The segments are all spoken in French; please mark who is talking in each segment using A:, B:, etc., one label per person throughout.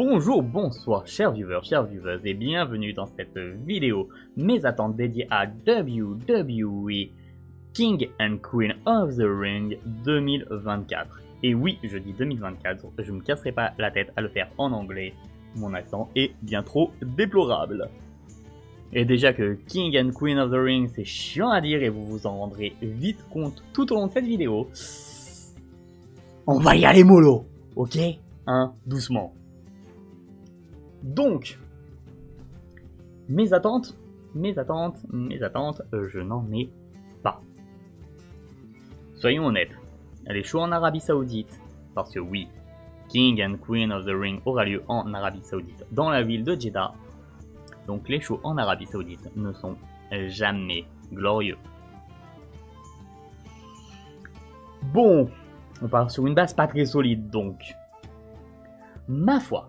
A: Bonjour, bonsoir, chers viewers, et bienvenue dans cette vidéo, mes attentes dédiées à WWE King and Queen of the Ring 2024. Et oui, je dis 2024, je me casserai pas la tête à le faire en anglais, mon accent est bien trop déplorable. Et déjà que King and Queen of the Ring c'est chiant à dire et vous vous en rendrez vite compte tout au long de cette vidéo, on va y aller mollo, ok? Doucement. Donc, mes attentes, je n'en ai pas. Soyons honnêtes, les shows en Arabie Saoudite, parce que oui, King and Queen of the Ring aura lieu en Arabie Saoudite, dans la ville de Jeddah. Donc les shows en Arabie Saoudite ne sont jamais glorieux. Bon, on part sur une base pas très solide donc. Ma foi,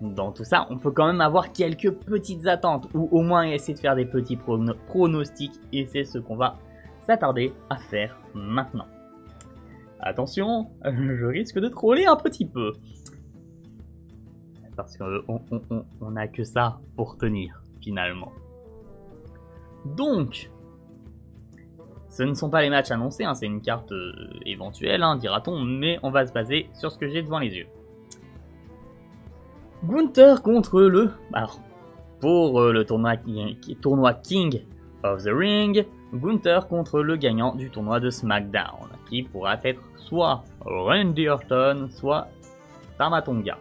A: dans tout ça, on peut quand même avoir quelques petites attentes, ou au moins essayer de faire des petits pronostics, et c'est ce qu'on va s'attarder à faire maintenant. Attention, je risque de troller un petit peu. Parce qu'on n'a que ça pour tenir, finalement. Donc, ce ne sont pas les matchs annoncés, hein, c'est une carte éventuelle, hein, dira-t-on, mais on va se baser sur ce que j'ai devant les yeux. Gunther contre le... Alors, pour le tournoi King of the Ring, Gunther contre le gagnant du tournoi de SmackDown, qui pourra être soit Randy Orton, soit Tama Tonga.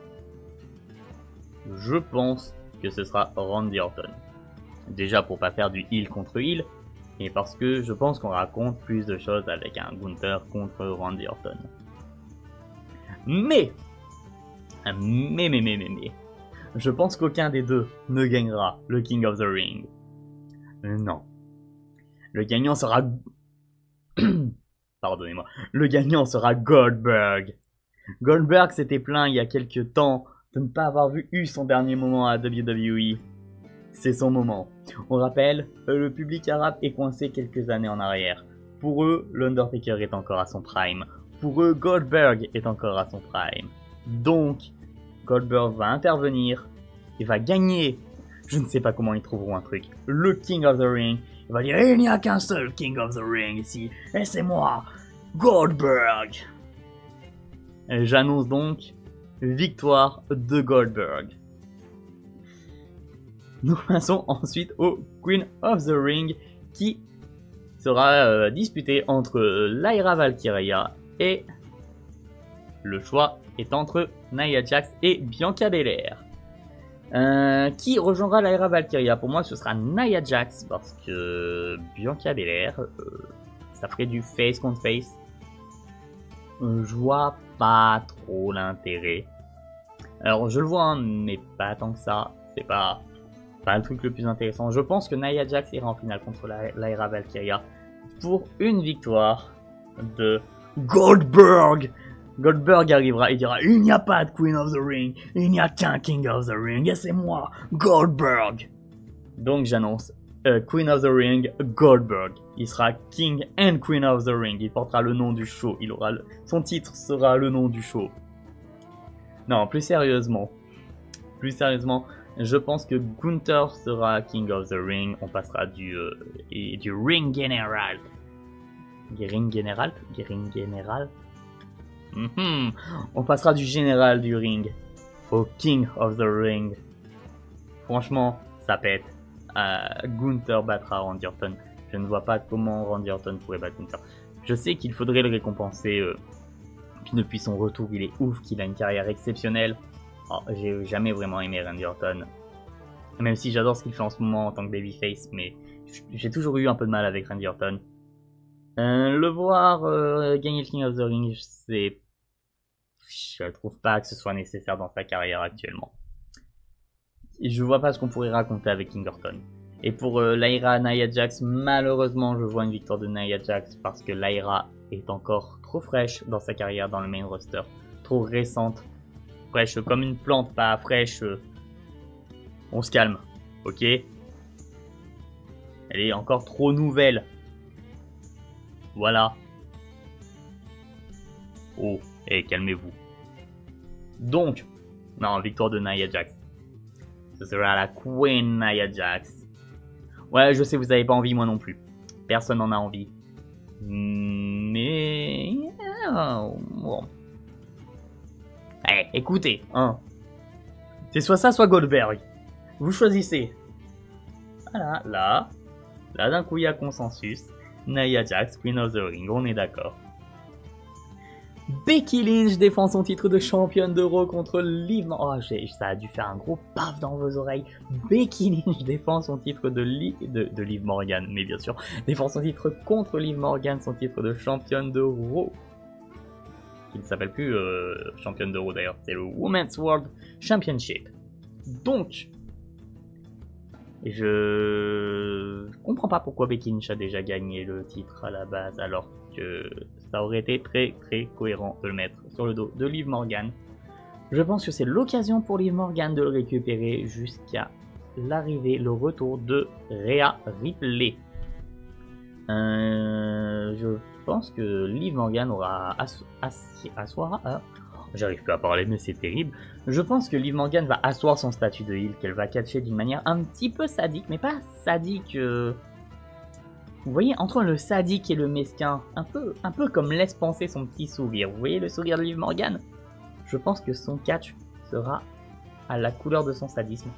A: Je pense que ce sera Randy Orton. Déjà pour pas faire du heel contre heel, et parce que je pense qu'on raconte plus de choses avec un Gunther contre Randy Orton. Mais, je pense qu'aucun des deux ne gagnera le King of the Ring. Non. Le gagnant sera... Pardonnez-moi. Le gagnant sera Goldberg. Goldberg s'était plaint il y a quelques temps de ne pas avoir eu son dernier moment à WWE. C'est son moment. On rappelle, le public arabe est coincé quelques années en arrière. Pour eux, l'Undertaker est encore à son prime. Pour eux, Goldberg est encore à son prime. Donc, Goldberg va intervenir et va gagner. Je ne sais pas comment ils trouveront un truc. Le King of the Ring. Il va dire, il n'y a qu'un seul King of the Ring ici. Et c'est moi, Goldberg. J'annonce donc victoire de Goldberg. Nous passons ensuite au Queen of the Ring qui sera disputé entre Lyra Valkyria et le choix est entre Nia Jax et Bianca Belair. Qui rejoindra Lyra Valkyria? Pour moi ce sera Nia Jax parce que Bianca Belair ça ferait du face contre face. Je vois pas trop l'intérêt. Alors je le vois hein, mais pas tant que ça. C'est pas le truc le plus intéressant. Je pense que Nia Jax ira en finale contre Lyra Valkyria pour une victoire de Goldberg. Goldberg arrivera et dira il n'y a pas de Queen of the Ring, il n'y a qu'un King of the Ring et c'est moi, Goldberg. Donc j'annonce Queen of the Ring, Goldberg. Il sera King and Queen of the Ring. Il portera le nom du show. Son titre sera le nom du show. Non, plus sérieusement, je pense que Gunther sera King of the Ring. On passera du Ring General. On passera du général du ring au King of the Ring. Franchement, ça pète. Gunther battra Randy Orton. Je ne vois pas comment Randy Orton pourrait battre Gunther. Je sais qu'il faudrait le récompenser. Depuis son retour, il est ouf, qu'il a une carrière exceptionnelle. Oh, j'ai jamais vraiment aimé Randy Orton. Même si j'adore ce qu'il fait en ce moment en tant que babyface, mais j'ai toujours eu un peu de mal avec Randy Orton. Le voir gagner le King of the Ring, je trouve pas que ce soit nécessaire dans sa carrière actuellement. Et je vois pas ce qu'on pourrait raconter avec King Orton. Et pour Lyra Nia Jax, malheureusement je vois une victoire de Nia Jax parce que Lyra est encore trop fraîche dans sa carrière dans le main roster. Trop récente. Fraîche comme une plante, pas fraîche. On se calme, ok? Elle est encore trop nouvelle. Voilà. Oh, calmez-vous. Donc, Non, victoire de Nia Jax. Ce sera la Queen Nia Jax. Ouais, je sais, vous avez pas envie, moi non plus. Personne n'en a envie. Mais... bon. Eh, écoutez, hein. C'est soit ça, soit Goldberg. Vous choisissez. Voilà, là d'un coup il y a consensus. Nia Jax, Queen of the Ring, on est d'accord. Becky Lynch défend son titre de championne d'Euro contre Liv Morgan. Oh, ça a dû faire un gros paf dans vos oreilles. Becky Lynch défend son titre de Liv Morgan, mais bien sûr, défend son titre contre Liv Morgan, son titre de championne d'Euro. Qui ne s'appelle plus championne d'Euro d'ailleurs, c'est le Women's World Championship. Donc, je comprends pas pourquoi Becky Lynch a déjà gagné le titre à la base, alors que ça aurait été très cohérent de le mettre sur le dos de Liv Morgan. Je pense que c'est l'occasion pour Liv Morgan de le récupérer jusqu'à l'arrivée, le retour de Rhea Ripley. Je pense que Liv Morgan aura j'arrive plus à parler mais c'est terrible. Je pense que Liv Morgan va asseoir son statut de heel, qu'elle va catcher d'une manière un petit peu sadique, mais pas sadique... Vous voyez, entre le sadique et le mesquin, un peu comme laisse penser son petit sourire. Vous voyez le sourire de Liv Morgan? Je pense que son catch sera à la couleur de son sadisme.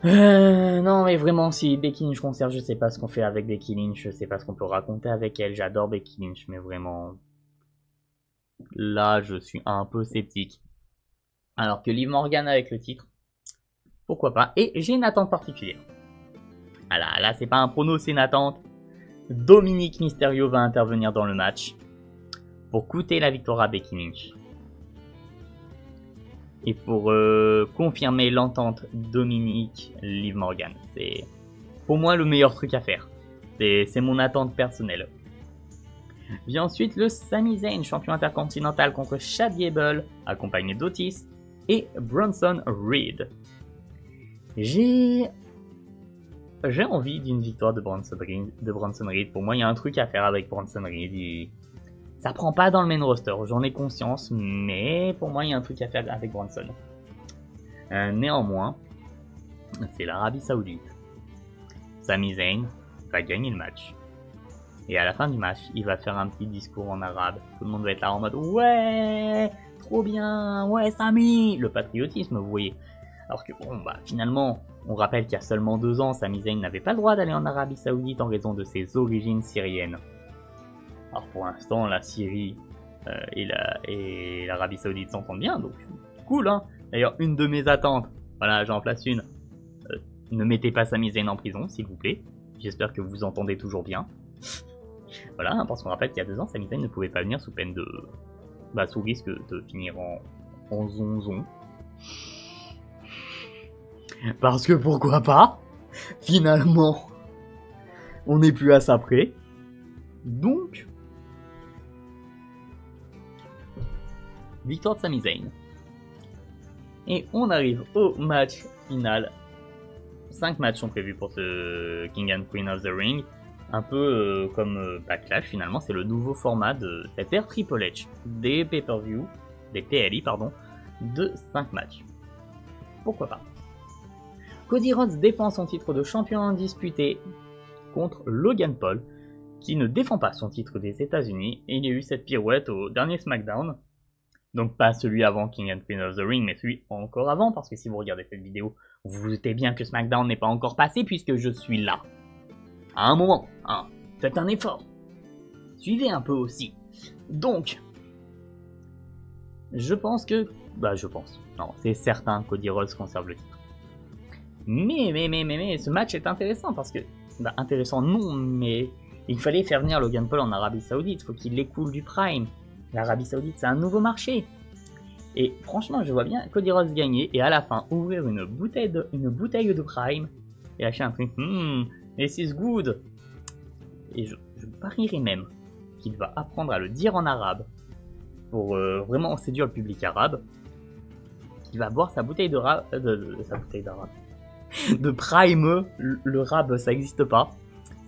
A: Non mais vraiment, si Becky Lynch conserve, je sais pas ce qu'on fait avec Becky Lynch, je sais pas ce qu'on peut raconter avec elle, j'adore Becky Lynch, mais vraiment... Là, je suis un peu sceptique. Alors que Liv Morgan avec le titre, pourquoi pas. Et j'ai une attente particulière. Voilà, là c'est pas un prono, c'est une attente. Dominic Mysterio va intervenir dans le match pour coûter la victoire à Becky Lynch. Et pour confirmer l'entente Dominic-Liv Morgan. C'est pour moi le meilleur truc à faire. C'est mon attente personnelle. Vient ensuite le Sami Zayn, champion intercontinental contre Chad Gable, accompagné d'Otis et Bronson Reed. J'ai envie d'une victoire de Bronson Reed. Pour moi, il y a un truc à faire avec Bronson Reed. Ça prend pas dans le main roster, j'en ai conscience, mais pour moi, il y a un truc à faire avec Bronson. Néanmoins, c'est l'Arabie Saoudite. Sami Zayn va gagner le match. Et à la fin du match, il va faire un petit discours en arabe. Tout le monde va être là en mode « Ouais, trop bien, ouais Sami !» Le patriotisme, vous voyez. Alors que bon, bah finalement, on rappelle qu'il y a seulement 2 ans, Sami Zayn n'avait pas le droit d'aller en Arabie Saoudite en raison de ses origines syriennes. Alors pour l'instant, la Syrie et l'Arabie Saoudite s'entendent bien, donc cool hein. D'ailleurs, une de mes attentes, voilà, j'en place une. Ne mettez pas Sami Zayn en prison, s'il vous plaît. J'espère que vous entendez toujours bien. Voilà, parce qu'on rappelle qu'il y a 2 ans, Sami Zayn ne pouvait pas venir sous peine de... Bah, sous risque de finir en zonzon. Parce que pourquoi pas? Finalement, on n'est plus à ça près. Donc, victoire de Sami Zayn. Et on arrive au match final. 5 matchs sont prévus pour ce King and Queen of the Ring. Un peu comme Backlash, finalement, c'est le nouveau format de cette ère Triple H. Des pay-per-view, des PLI, pardon, de 5 matchs. Pourquoi pas? Cody Rhodes défend son titre de champion indisputé contre Logan Paul, qui ne défend pas son titre des États-Unis. Et il y a eu cette pirouette au dernier SmackDown. Donc pas celui avant King and Queen of the Ring, mais celui encore avant, parce que si vous regardez cette vidéo, vous vous doutez bien que SmackDown n'est pas encore passé, puisque je suis là. À un moment, hein, faites un effort. Suivez un peu aussi. Donc, je pense que... Non, c'est certain que Cody Rhodes conserve le titre. Mais, ce match est intéressant parce que... Bah, intéressant non, mais... Il fallait faire venir Logan Paul en Arabie Saoudite, il faut qu'il écoule du Prime. L'Arabie Saoudite, c'est un nouveau marché. Et franchement, je vois bien Cody Rhodes gagner et à la fin ouvrir une bouteille de Prime et lâcher un truc. This is good. Et je parierais même qu'il va apprendre à le dire en arabe pour vraiment séduire le public arabe. Qu'il va boire sa bouteille de Prime. Le rab, ça n'existe pas.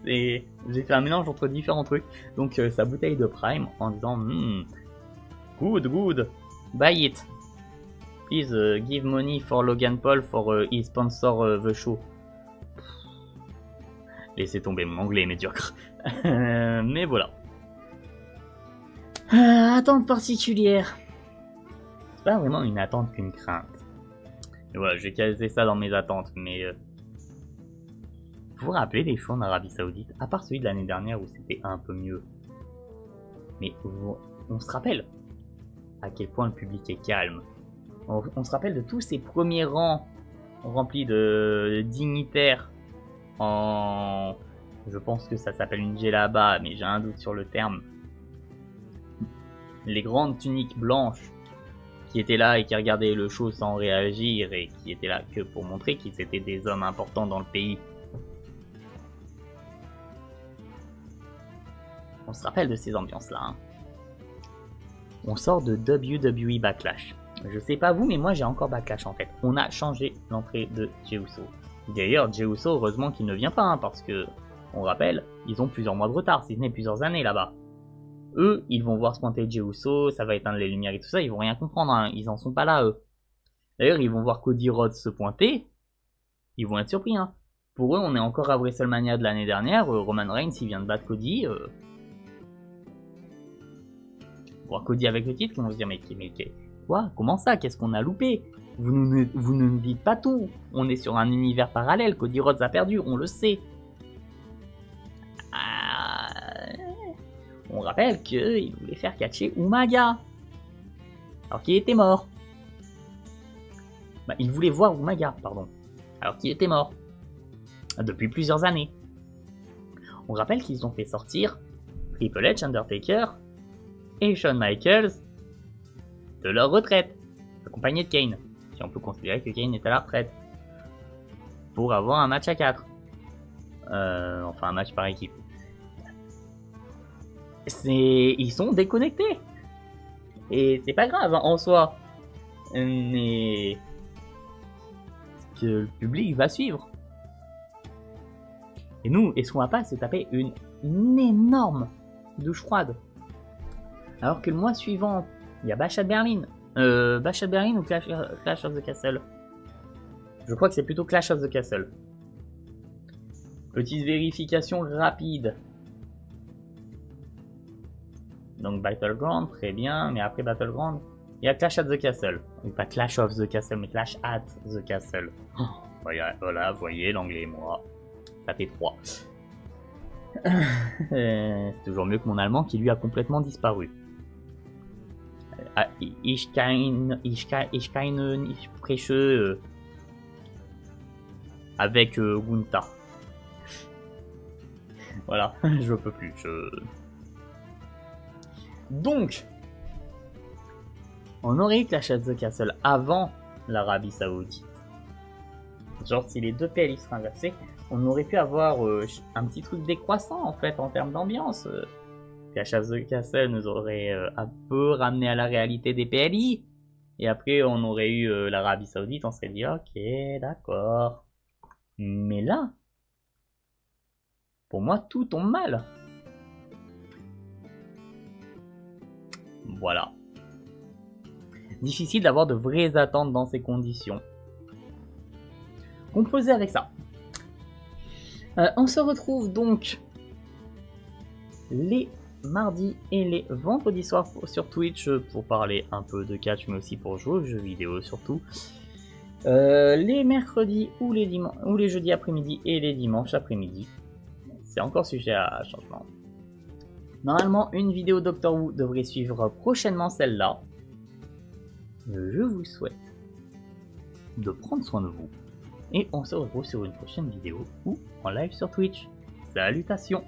A: J'ai fait un mélange entre différents trucs. Donc sa bouteille de Prime en disant good, buy it. Please give money for Logan Paul for his sponsor the show. Laissez tomber mon anglais médiocre. Mais voilà. Attente particulière. C'est pas vraiment une attente qu'une crainte. Et voilà, j'ai casé ça dans mes attentes, mais... Vous vous rappelez des shows en Arabie Saoudite? À part celui de l'année dernière où c'était un peu mieux. Mais on se rappelle à quel point le public est calme. On se rappelle de tous ces premiers rangs remplis de dignitaires en... Je pense que ça s'appelle une djellaba, mais j'ai un doute sur le terme. Les grandes tuniques blanches qui étaient là et qui regardaient le show sans réagir et qui étaient là que pour montrer qu'ils étaient des hommes importants dans le pays. On se rappelle de ces ambiances-là. Hein. On sort de WWE Backlash. Je sais pas vous, mais moi j'ai encore Backlash en tête. On a changé l'entrée de Jey Uso. D'ailleurs, Jey Uso, heureusement qu'il ne vient pas, hein, parce que, on rappelle, ils ont plusieurs mois de retard, si ce n'est plusieurs années là-bas. Eux, ils vont voir se pointer Jey Uso, ça va éteindre les lumières et tout ça, ils vont rien comprendre, hein, ils en sont pas là, eux. D'ailleurs, ils vont voir Cody Rhodes se pointer, ils vont être surpris, hein. Pour eux, on est encore à WrestleMania de l'année dernière, Roman Reigns, il vient de battre Cody, voir Cody avec le titre, ils vont se dire, mais quoi? Comment ça? Qu'est-ce qu'on a loupé? Vous ne nous dites pas tout. On est sur un univers parallèle. Cody Rhodes a perdu, on le sait. On rappelle qu'il voulait faire catcher Umaga. Alors qu'il était mort. Bah, il voulait voir Umaga, pardon. Alors qu'il était mort. Depuis plusieurs années. On rappelle qu'ils ont fait sortir Triple H, Undertaker et Shawn Michaels de leur retraite, accompagné de Kane. Si on peut considérer que Kane est à la retraite. Pour avoir un match à 4. Enfin un match par équipe. Ils sont déconnectés. Et c'est pas grave hein, en soi. Mais... que le public va suivre. Et nous, est-ce qu'on va pas se taper une énorme douche froide? Alors que le mois suivant, il y a Bash at Berlin. Bash at Berlin ou Clash of the Castle? Je crois que c'est plutôt Clash of the Castle. Petite vérification rapide. Donc Battleground, très bien. Mais après Battleground, il y a Clash at the Castle. Oui, pas Clash of the Castle, mais Clash at the Castle. Oh, voilà, vous voyez, l'anglais et moi. Ça fait 3. C'est toujours mieux que mon allemand qui lui a complètement disparu. Ich keine ich spreche avec Gunta. Voilà, je peux plus. Donc, on aurait eu Clash at the Castle avant l'Arabie Saoudite. Genre, si les deux PLI seraient inversés, on aurait pu avoir un petit truc décroissant en fait en termes d'ambiance. Clash of the Castle nous aurait un peu ramené à la réalité des PLI. Et après on aurait eu l'Arabie Saoudite, on serait dit ok d'accord. Mais là, pour moi tout tombe mal. Voilà. Difficile d'avoir de vraies attentes dans ces conditions. Composé avec ça. On se retrouve donc les mardis et les vendredis soirs sur Twitch pour parler un peu de catch, mais aussi pour jouer aux jeux vidéo surtout. Les mercredis ou les jeudis après-midi et les dimanches après-midi. C'est encore sujet à changement. Normalement, une vidéo Doctor Who devrait suivre prochainement celle-là. Je vous souhaite de prendre soin de vous. Et on se retrouve sur une prochaine vidéo ou en live sur Twitch. Salutations!